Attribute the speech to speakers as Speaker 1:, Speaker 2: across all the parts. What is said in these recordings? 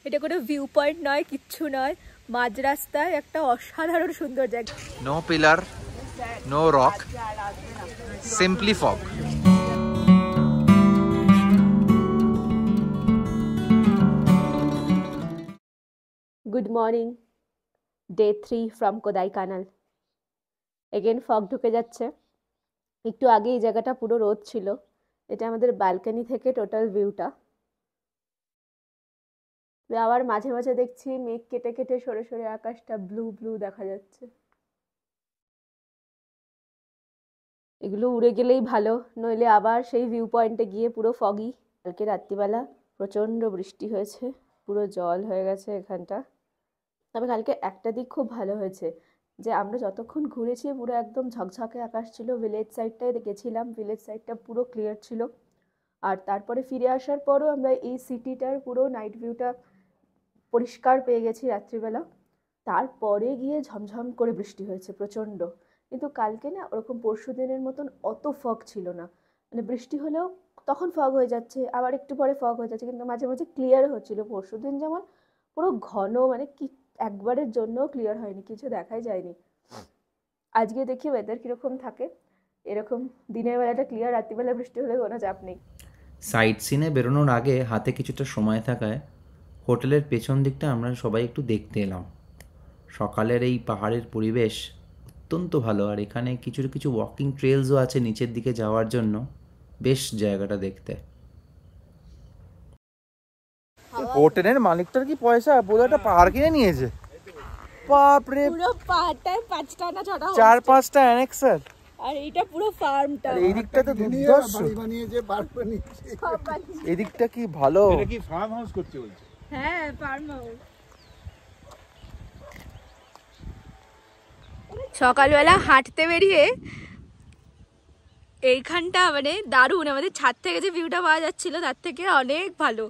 Speaker 1: এটা কোনো view point নয়, কিচ্ছু নয়, মাঝ রাস্তায় একটা অসাধারণ সুন্দর জায়গা।
Speaker 2: No pillar, no rock, simply fog.
Speaker 1: Good morning, day 3 from Kodaikanal. Again fog ঢুকে যাচ্ছে। একটু আগে এই জায়গাটা পুরো রোদ ছিল। এটা আমাদের ব্যালকনি থেকে টোটাল ভিউটা। আবার মাঝে মাঝে দেখছি মেঘ কেটে কেটে সরে সরে আকাশটা ব্লু ব্লু দেখা যাচ্ছে। এগুলো উড়ে গেলেই ভালো, নইলে আবার সেই ভিউ পয়েন্টে গিয়ে পুরো ফগি। কালকে রাত্রিবেলা প্রচণ্ড বৃষ্টি হয়েছে, পুরো জল হয়ে গেছে এখানটা। তবে কালকে একটা দিক খুব ভালো হয়েছে, যে আমরা যতক্ষণ ঘুরেছি পুরো একদম ঝকঝকে আকাশ ছিল। ভিলেজ সাইডটায় গেছিলাম, ভিলেজ সাইডটা পুরো ক্লিয়ার ছিল। আর তারপরে ফিরে আসার পরও আমরা এই সিটিটার পুরো নাইট ভিউটা পরিষ্কার পেয়ে গেছি রাত্রিবেলা। তারপরে গিয়ে ঝমঝম করে বৃষ্টি হয়েছে প্রচণ্ড। কিন্তু কালকে না ওরকম পরশু দিনের মতন অত ফগ ছিল না। মানে বৃষ্টি হলেও তখন ফগ হয়ে যাচ্ছে, আবার একটু পরে ফগ হয়ে যাচ্ছে, কিন্তু মাঝে মাঝে ক্লিয়ার হচ্ছিল। পরশু দিন যেমন পুরো ঘন, মানে কি একবারের জন্য ক্লিয়ার হয়নি, কিছু দেখাই যায়নি। আজকে দেখি ওয়েদার কীরকম থাকে। এরকম দিনের বেলাটা ক্লিয়ার, রাত্রিবেলা বৃষ্টি হলে কোনো চাপ নেই।
Speaker 3: সাইট সিনে বেরোনোর আগে হাতে কিছুটা সময় থাকায় হোটেলের পেছন দিকটা আমরা সবাই একটু দেখতে এলাম। সকালের এই পাহাড়ের পরিবেশ অত্যন্ত ভালো, আর এখানে কিছু কিছু ওয়াকিং ট্রেলসও আছে নিচের দিকে যাওয়ার জন্য। বেশ জায়গাটা দেখতে।
Speaker 2: হোটেলের মালিকটার কি পয়সা, পুরো একটা পাহাড় কিনে নিয়েছে। বাপরে,
Speaker 1: পুরো পাহাড়টায় 5টা না 6টা
Speaker 2: 4-5টা অ্যানেক্সার।
Speaker 1: আর এইটা পুরো ফার্মটা।
Speaker 2: এই দিকটা তো দুর্ধর্ষ, এই দিকটা কি ভালো।
Speaker 4: এটা কি ফার্ম হাউস করছে বলছে?
Speaker 1: হ্যাঁ, ফার্ম হাউস। সকালবেলা হাঁটতে বেরিয়ে এইখানটা মানে দারুণ, আমাদের ছাদ থেকে যে ভিউটা পাওয়া যাচ্ছিল তার থেকে অনেক ভালো।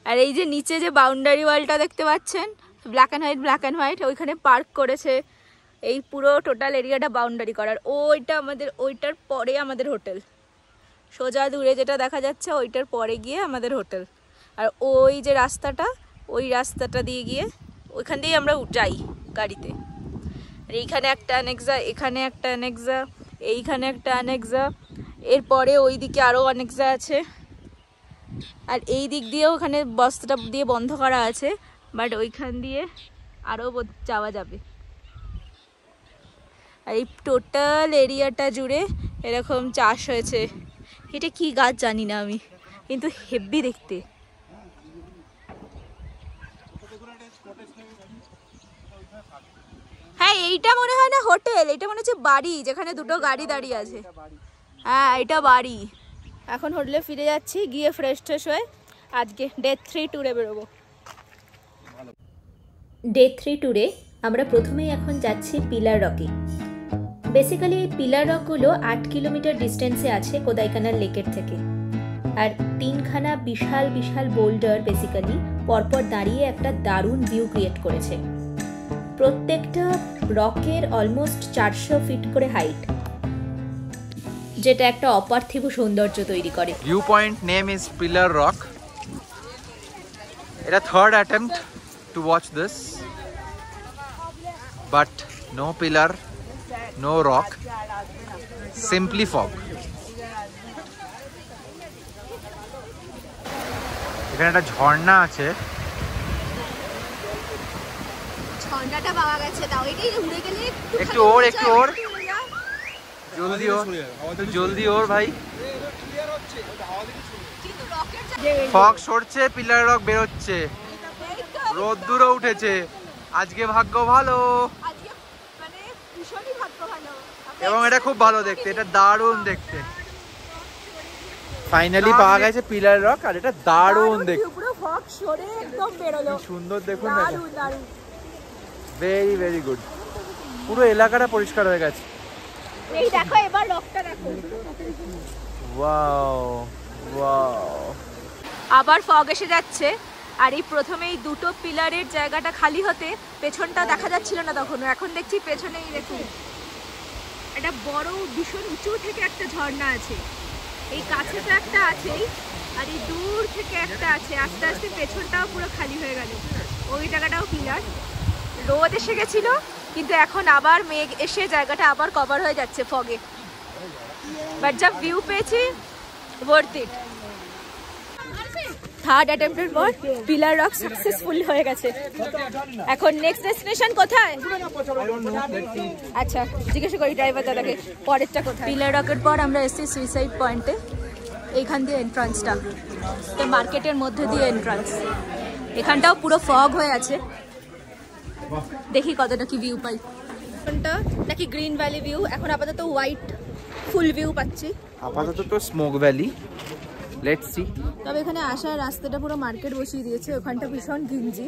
Speaker 1: আর এই যে নিচে যে বাউন্ডারি ওয়ালটা দেখতে পাচ্ছেন, ব্ল্যাক অ্যান্ড হোয়াইট, ওইখানে পার্ক করেছে। এই পুরো টোটাল এরিয়াটা বাউন্ডারি করার। ওইটা আমাদের, ওইটার পরে আমাদের হোটেল। সোজা দূরে যেটা দেখা যাচ্ছে ওইটার পরে গিয়ে আমাদের হোটেল। আর ওই যে রাস্তাটা, ওই রাস্তাটা দিয়ে গিয়ে ওইখান দিয়ে আমরা যাই গাড়িতে। আর এইখানে একটা অ্যানেক্সা, এখানে একটা অ্যানেক্সা, এইখানে একটা অ্যানেক্সা, এরপরে ওই দিকে আরও অ্যানেক্সা আছে। আর এই দিক দিয়েও ওখানে বস্তাটা দিয়ে বন্ধ করা আছে, বাট ওইখান দিয়ে আরও যাওয়া যাবে। আর এই টোটাল এরিয়াটা জুড়ে এরকম চাষ হয়েছে। এটা কি গাছ জানি না আমি, কিন্তু হেভি দেখতে। হ্যাঁ, এইটা মনে হয় না হোটেল, এটা মনে হচ্ছে বাড়ি, যেখানে দুটো গাড়ি দাঁড়িয়ে আছে। হ্যাঁ, এটা বাড়ি। এখন হোটেলে ফিরে যাচ্ছি, গিয়ে ফ্রেশ ট্রেশ হয়ে আজকে ডে 3 ট্যুরে বেরোবো।
Speaker 5: ডে 3 ট্যুরে আমরা প্রথমেই এখন যাচ্ছি পিলার রকে। বেসিক্যালি এই পিলার রকগুলো 8 কিলোমিটার ডিস্টেন্সে আছে কোদাইকানাল লেকের থেকে। আর 3খানা বিশাল বিশাল বোল্ডার বেসিক্যালি পরপর দাঁড়িয়ে একটা দারুণ ভিউ ক্রিয়েট করেছে। প্রত্যেকটা রকের অলমোস্ট 400 ফিট করে হাইট, যেটা একটা অপার্থিব সৌন্দর্য তৈরি করে।
Speaker 2: View point name is pillar rock. এটা third attempt to watch this, but no pillar, no rock, simply fog. এখানে একটা ঝর্ণা আছে।
Speaker 1: ঝর্ণাটা পাওয়া গেছে, তাও এটাই উড়ে গেলে
Speaker 2: একটু ওর, একটু ওর, জলদি ওর, জলদি ওর ভাই। ফগ সরছে, পিলার রক বেরোচ্ছে, রোদ্দুরও উঠেছে। আজকে ভাগ্য ভালো, এবং এটা খুব ভালো দেখতে, এটা দারুণ দেখতে। ফাইনালি পাওয়া গেছে পিলার রক, আর এটা দারুণ দেখতে,
Speaker 1: পুরো ফগ সরে একদম বেরোলো।
Speaker 2: সুন্দর দেখুন,
Speaker 1: দারুণ দারুণ,
Speaker 2: ভেরি ভেরি গুড। পুরো এলাকাটা পরিষ্কার হয়ে গেছে।
Speaker 1: এই দেখো, এবার রকটা দেখো।
Speaker 2: Wow wow.
Speaker 1: আবার ফগ এসে যাচ্ছে। আর এই প্রথমে এই দুটো পিলারের জায়গাটা খালি হতে পেছনটা দেখা যাচ্ছিল না তখনও, এখন দেখছি পেছনেই দেখুন একটা বড় ভীষণ উঁচু থেকে একটা ঝর্ণা আছে। এই কাছে তো একটা আছেই, আর এই দূর থেকে একটা আছে, আস্তে আস্তে পেছনটাও পুরো খালি হয়ে গেল। ওই জায়গাটাও পিলার। রোদ এসে গেছিল, কিন্তু এখন আবার মেঘ এসে জায়গাটা আবার কভার হয়ে যাচ্ছে ফগে। বাট যা ভিউ পেয়েছি, ওয়ার্থ ইট। থার্ড অ্যাটেম্পটের পর পিলার রক সাকসেসফুল হয়ে গেছে। এখন নেক্সট ডেস্টিনেশন কোথায়? আচ্ছা, জিজ্ঞাসা করি ড্রাইভার দাদাকে পরেরটা কোথায়। পিলার রকের পর আমরা এসেছি সুইসাইড পয়েন্টে। এইখান দিয়ে এন্ট্রান্সটা, তো মার্কেটের মধ্যে দিয়ে এন্ট্রান্স। এখানটাও পুরো ফগ হয়ে আছে, দেখি কতটা কি ভিউ পাই। এখানটা নাকি গ্রিন ভ্যালি ভিউ, এখন আপাতত হোয়াইট ফুল ভিউ পাচ্ছি।
Speaker 2: আপাতত তো স্মোক ভ্যালি, লেটস সি।
Speaker 1: তবে এখানে আসার রাস্তাটা পুরো মার্কেট বসিয়ে দিয়েছে, ওখানটা ভীষণ ঘিঞ্জি।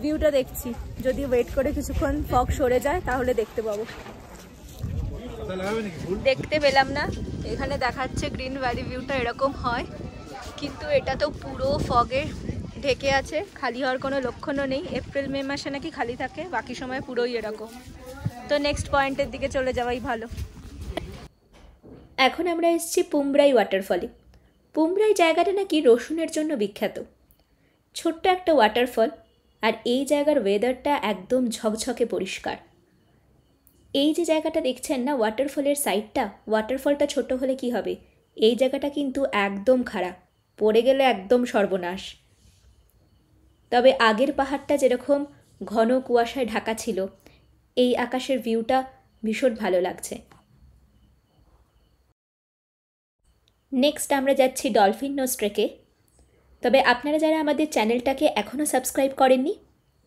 Speaker 1: ভিউটা দেখছি, যদি ওয়েট করে কিছুক্ষণ ফগ সরে যায় তাহলে দেখতে পাবো। দেখতে পেলাম না, এখানে দেখাচ্ছে গ্রিন ভ্যালি ভিউটা এরকম হয়, কিন্তু এটা তো পুরো ফগে ঢেকে আছে, খালি হওয়ার কোনো লক্ষণও নেই। এপ্রিল মে মাসে নাকি খালি থাকে, বাকি সময় পুরোই এরকম। তো নেক্সট পয়েন্টের দিকে চলে যাওয়াই ভালো।
Speaker 5: এখন আমরা এসেছি পুমরাই ওয়াটারফলে। পুমরাই জায়গাটা নাকি রসুনের জন্য বিখ্যাত। ছোট্ট একটা ওয়াটারফল, আর এই জায়গার ওয়েদারটা একদম ঝকঝকে পরিষ্কার। এই যে জায়গাটা দেখছেন না, ওয়াটারফলের সাইডটা, ওয়াটারফলটা ছোট হলে কি হবে, এই জায়গাটা কিন্তু একদম খারাপ, পড়ে গেলে একদম সর্বনাশ। তবে আগের পাহাড়টা যেরকম ঘন কুয়াশায় ঢাকা ছিল, এই আকাশের ভিউটা ভীষণ ভালো লাগছে। নেক্সট আমরা যাচ্ছি ডলফিন নোজ ট্রেকে। তবে আপনারা যারা আমাদের চ্যানেলটাকে এখনও সাবস্ক্রাইব করেননি,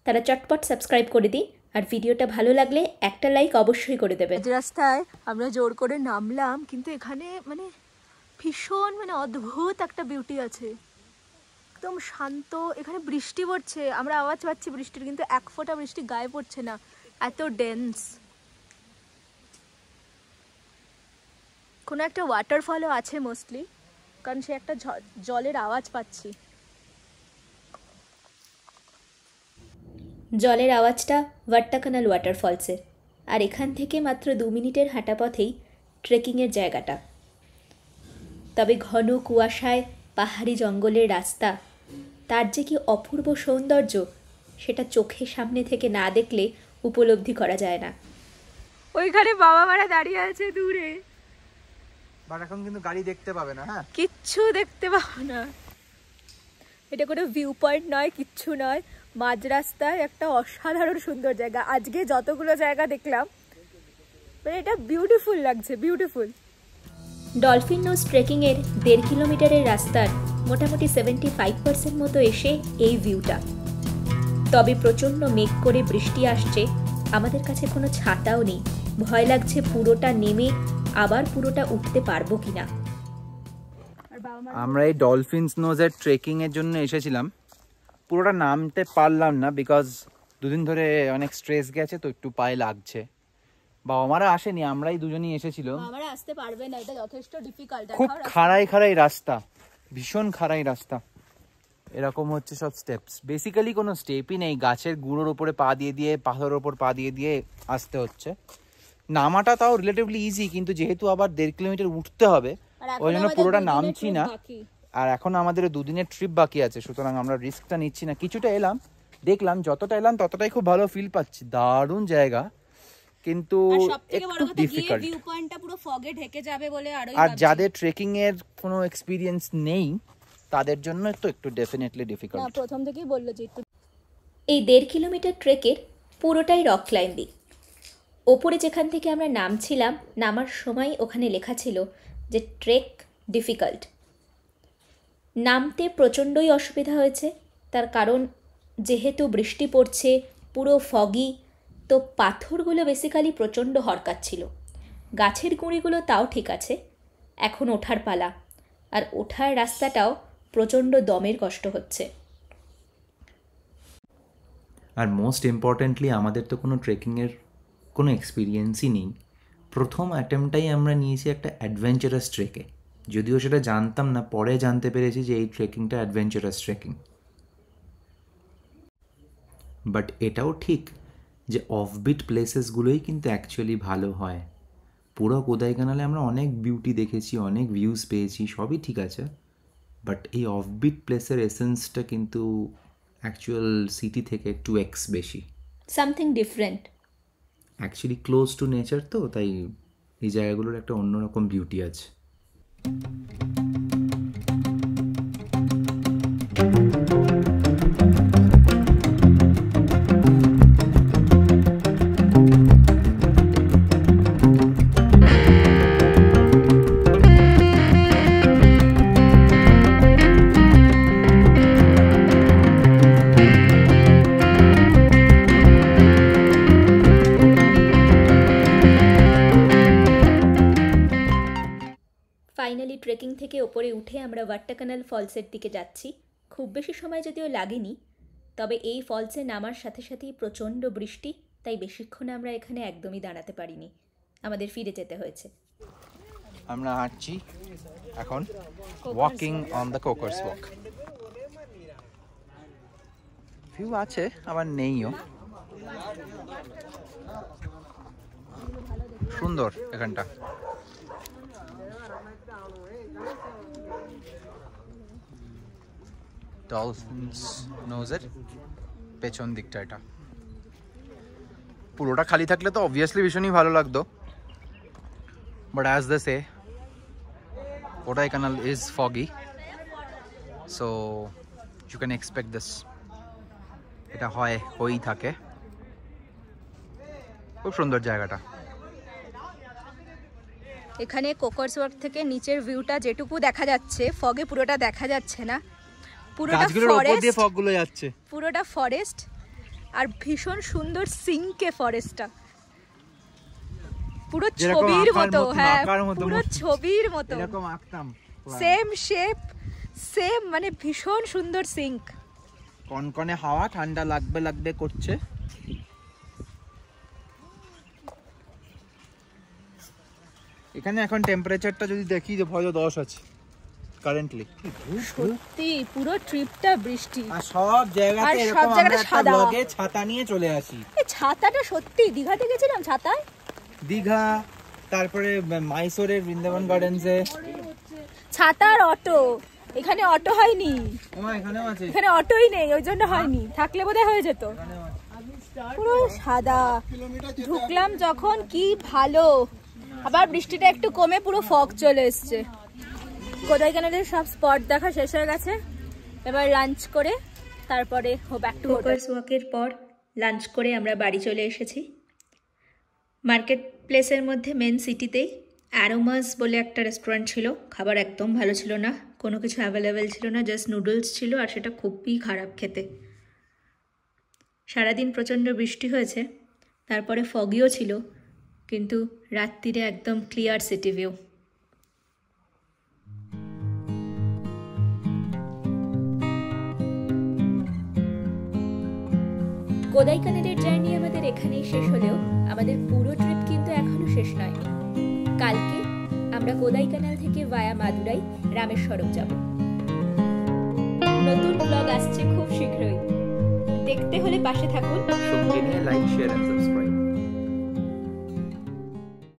Speaker 5: তারা চটপট সাবস্ক্রাইব করে দিন, আর ভিডিওটা ভালো লাগলে একটা লাইক অবশ্যই করে দেবেন।
Speaker 1: রাস্তায় আমরা জোর করে নামলাম, কিন্তু এখানে ভীষণ অদ্ভুত একটা বিউটি আছে, একদম শান্ত। এখানে বৃষ্টি পড়ছে, আমরা আওয়াজ পাচ্ছি বৃষ্টির, কিন্তু এক ফোঁটা বৃষ্টি গায়ে পড়ছে না, এত ডেন্স। কোনো একটা ওয়াটারফলও আছে মোস্টলি, কারণ সে একটা জলের আওয়াজ পাচ্ছি।
Speaker 5: জলের আওয়াজটা ভাট্টাকানাল ওয়াটারফলসের, আর এখান থেকে মাত্র 2 মিনিটের হাঁটা পথেই ট্রেকিংয়ের জায়গাটা। তবে ঘন কুয়াশায় পাহাড়ি জঙ্গলের রাস্তা, তার যে কি অপূর্ব সৌন্দর্য, সেটা চোখের সামনে থেকে না দেখলে উপলব্ধি করা যায় না।
Speaker 1: ওইখানে বাবা মারা দাঁড়িয়ে আছে দূরে,
Speaker 2: বাট এখন কিন্তু গাড়ি দেখতে পাবে না। হ্যাঁ,
Speaker 1: কিচ্ছু দেখতে পাবো না। এটা কোনো ভিউ পয়েন্ট নয়, কিচ্ছু নয়, মাঝ রাস্তায় একটা অসাধারণ সুন্দর জায়গা। আজকে যতগুলো জায়গা দেখলাম, এটা বিউটিফুল লাগছে, বিউটিফুল।
Speaker 5: ডলফিন নোজ ট্রেকিংয়ের 1.5 কিলোমিটারের রাস্তার মোটামুটি 75% মতো এসে এই ভিউটা। তবে প্রচণ্ড মেঘ করে বৃষ্টি আসছে, আমাদের কাছে কোনো ছাতাও নেই, ভয় লাগছে পুরোটা নেমে আবার পুরোটা উঠতে পারবো কিনা।
Speaker 2: আমরা এই ডলফিনস নোজের ট্রেকিং এর জন্য এসেছিলাম, পুরোটা নামতে পারলাম না, বিকজ দুদিন ধরে অনেক স্ট্রেস গেছে, তো একটু পায়ে লাগছে। বাবা মারা আসেনি, আমরাই দুজনই এসেছিল।
Speaker 1: আমরা আসতে পারবে না, এটা যথেষ্ট ডিফিকাল্ট।
Speaker 2: খুব খাড়াই খাড়াই রাস্তা, ভীষণ খাড়াই রাস্তা। এরকম হচ্ছে সব স্টেপস, বেসিক্যালি কোনো স্টেপই নেই, গাছের গুঁড়োর ওপরে পা দিয়ে দিয়ে, পাথরের ওপর পা দিয়ে দিয়ে আসতে হচ্ছে। নামাটা তাও রিলেটিভলি ইজি, কিন্তু যেহেতু আবার 1.5 কিলোমিটার উঠতে হবে, ওই জন্য পুরোটা নামছি না। আর এখন আমাদের 2 দিনের ট্রিপ বাকি আছে, সুতরাং আমরা রিস্কটা নিচ্ছি না। কিছুটা এলাম, দেখলাম, যতটা এলাম ততটাই খুব ভালো ফিল পাচ্ছি, দারুণ জায়গা, কিন্তু একটু ডিফিকাল্ট।
Speaker 1: ভিউ পয়েন্টটা পুরো ফগে ঢেকে যাবে বলে
Speaker 2: আর যাদের ট্রেকিং এর কোনো এক্সপেরিয়েন্স নেই, তাদের জন্য তো একটু ডেফিনেটলি ডিফিকাল্ট।
Speaker 1: না, প্রথম থেকেই বললো যে একটু।
Speaker 5: এই 1.5 কিলোমিটার ট্রেকের পুরোটাই রক ক্লাইম্বিং। ওপরে যেখান থেকে আমরা নামছিলাম, নামার সময় ওখানে লেখা ছিল যে ট্রেক ডিফিকাল্ট। নামতে প্রচণ্ডই অসুবিধা হয়েছে, তার কারণ যেহেতু বৃষ্টি পড়ছে, পুরো ফগি, তো পাথরগুলো বেসিক্যালি প্রচণ্ড হরকাচ্ছিল। গাছের গুঁড়িগুলো তাও ঠিক আছে, এখন ওঠার পালা, আর ওঠার রাস্তাটাও প্রচণ্ড দমের কষ্ট হচ্ছে।
Speaker 3: আর মোস্ট ইম্পর্ট্যান্টলি আমাদের তো কোনো ট্রেকিংয়ের কোনো এক্সপিরিয়েন্সই নেই। প্রথম অ্যাটেম্পটাই আমরা নিয়েছি একটা অ্যাডভেঞ্চারাস ট্রেকে, যদিও সেটা জানতাম না, পরে জানতে পেরেছি যে এই ট্রেকিংটা অ্যাডভেঞ্চারাস ট্রেকিং। বাট এটাও ঠিক যে অফবিট প্লেসেসগুলোই কিন্তু অ্যাকচুয়ালি ভালো হয়। পুরো কোদাইকানালে আমরা অনেক বিউটি দেখেছি, অনেক ভিউজ পেয়েছি, সবই ঠিক আছে, বাট এই অফবিট প্লেসের এসেন্সটা কিন্তু অ্যাকচুয়াল সিটি থেকে 2x বেশি।
Speaker 5: Something different.
Speaker 3: Actually close two nature, তো তাই এই জায়গাগুলোর একটা অন্যরকম বিউটি আছে।
Speaker 5: ফাইনালি ট্রেকিং থেকে ওপরে উঠে আমরা ওয়াট্টাকানাল ফলসের দিকে যাচ্ছি। খুব বেশি সময় যদিও লাগেনি, তবে এই ফলসে নামার সাথে সাথেই প্রচণ্ড বৃষ্টি, তাই বেশিক্ষণ আমরা এখানে একদমই দাঁড়াতে পারিনি, আমাদের ফিরে যেতে হয়েছে।
Speaker 2: আমরা হাঁটছি এখন walking on the Coaker's walk. View আছে আবার নেইও, সুন্দর এখানটা। ডলফিনস নোজের পেছন দিকটা এটা পুরোটা খালি থাকলে তো অবভিয়াসলি ভীষণই ভালো লাগতো, but as they say Kodaikanal is foggy, so you can expect this. এটা হয়েই থাকে। খুব সুন্দর জায়গাটা।
Speaker 1: এখানে কোকার্স ওয়াক থেকে নিচের ভিউটা যেটুকু দেখা যাচ্ছে, ফগে পুরোটা দেখা যাচ্ছে না, পুরোটা ফরেস্ট,
Speaker 2: ফগগুলো যাচ্ছে,
Speaker 1: পুরোটা ফরেস্ট, আর ভীষণ সুন্দর সিঙ্কে ফরেস্টটা, পুরো ছবির মতো। হ্যাঁ, পুরো ছবির মতো,
Speaker 2: এরকম আঁকতাম,
Speaker 1: সেম শেপ, সেম, মানে ভীষণ সুন্দর সিঙ্ক।
Speaker 2: কনকনে হাওয়া, ঠান্ডা লাগবে লাগবে করছে। এখানে এখন টেম্পারেচারটা যদি দেখি যে হয়তো 10 আছে কারেন্টলি।
Speaker 1: সত্যি পুরো ট্রিপটা বৃষ্টি,
Speaker 2: আর সব জায়গাতে এরকম আমরা একটা ব্লগে ছাতা নিয়ে চলে আসি।
Speaker 1: এই ছাতাটা সত্যি, দীঘাতে গেছিলাম ছাতায়,
Speaker 2: দীঘা, তারপরে মাইসোরের বৃন্দাবন গার্ডেন্সে
Speaker 1: ছাতার অটো। এখানে অটো হয়নি,
Speaker 2: এখানেও আছে,
Speaker 1: এখানে অটোই নেই, ওই জন্য হয়নি, থাকলে বোধহয় হয়ে যেত। পুরো সাদা, ঢুকলাম যখন কি ভালো, আবার বৃষ্টিটা একটু কমে পুরো ফগ চলে এসছে। কোদাইকানালের সব স্পট দেখা শেষ হয়ে গেছে, এবার লাঞ্চ করে তারপরে ব্যাক টু
Speaker 5: কোকার্স ওয়াকের পর লাঞ্চ করে আমরা বাড়ি চলে এসেছি। মার্কেট প্লেসের মধ্যে মেন সিটিতেই অ্যারোমাস বলে একটা রেস্টুরেন্ট ছিল, খাবার একদম ভালো ছিল না, কোনো কিছু অ্যাভেলেবেল ছিল না, জাস্ট নুডলস ছিল, আর সেটা খুবই খারাপ খেতে। সারাদিন প্রচণ্ড বৃষ্টি হয়েছে, তারপরে ফগিও ছিল, কিন্তু রাত্রিরে একদম ক্লিয়ার সিটি ভিউ। কোদাইকানালের জার্নি আমাদের এখানেই শেষ হলেও আমাদের পুরো ট্রিপ কিন্তু এখনো শেষ নয়। কালকে আমরা কোদাইকানাল থেকে ভায়া মাদুরাই রামেশ্বরম যাব। নতুন ব্লগ আসছে খুব শীঘ্রই, দেখতে হলে পাশে থাকুন।
Speaker 3: সঙ্গে নিয়ে লাইক, শেয়ার এন্ড সাবস্ক্রাইব।